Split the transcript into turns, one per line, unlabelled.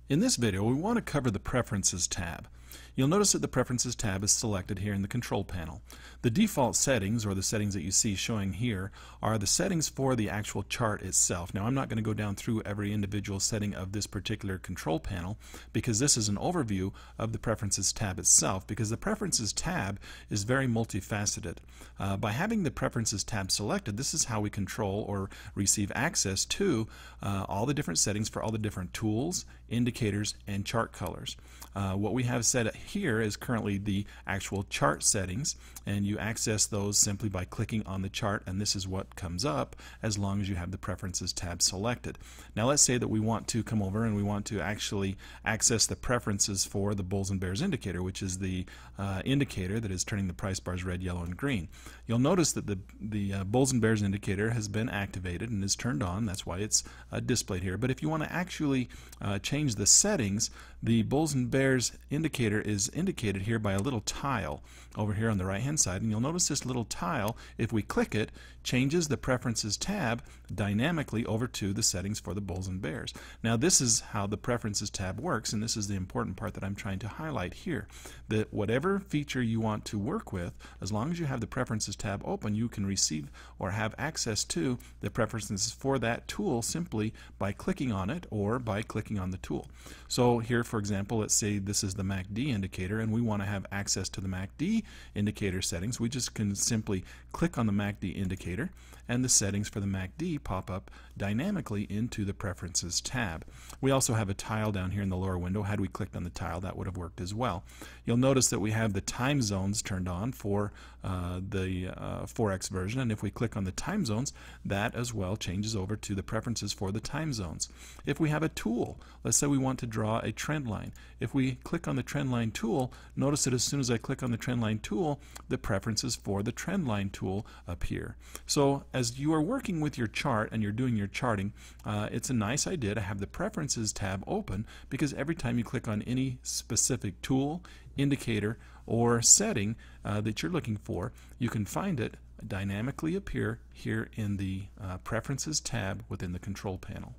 In this video, we want to cover the Preferences tab. You'll notice that the Preferences tab is selected here in the control panel. The default settings, or the settings that you see showing here, are the settings for the actual chart itself. Now, I'm not going to go down through every individual setting of this particular control panel because this is an overview of the Preferences tab itself, because the Preferences tab is very multifaceted. By having the Preferences tab selected, this is how we control or receive access to all the different settings for all the different tools, indicators, and chart colors. What we have set here is currently the actual chart settings, and you access those simply by clicking on the chart, and this is what comes up as long as you have the Preferences tab selected. Now let's say that we want to come over and we want to actually access the preferences for the bulls and bears indicator, which is the indicator that is turning the price bars red, yellow, and green. You'll notice that the bulls and bears indicator has been activated and is turned on. That's why it's displayed here. But if you want to actually change the settings, the bulls and bears indicator is indicated here by a little tile over here on the right hand side, and you'll notice this little tile, if we click it, changes the Preferences tab dynamically over to the settings for the bulls and bears. Now this is how the Preferences tab works, and this is the important part that I'm trying to highlight here, that whatever feature you want to work with, as long as you have the Preferences tab open, you can receive or have access to the preferences for that tool simply by clicking on it or by clicking on the tool. So here, for example, let's say this is the MACD indicator and we want to have access to the MACD indicator settings. We just can simply click on the MACD indicator and the settings for the MACD pop up dynamically into the Preferences tab. We also have a tile down here in the lower window. Had we clicked on the tile, that would have worked as well. You'll notice that we have the time zones turned on for the Forex version, and if we click on the time zones, that as well changes over to the preferences for the time zones. If we have a tool, let's say we want to draw a trend line. If we click on the trend line tool, notice that as soon as I click on the trend line tool, the preferences for the trend line tool appear. So as you are working with your chart and you're doing your charting, it's a nice idea to have the Preferences tab open, because every time you click on any specific tool, indicator, or setting that you're looking for, you can find it dynamically appear here in the Preferences tab within the control panel.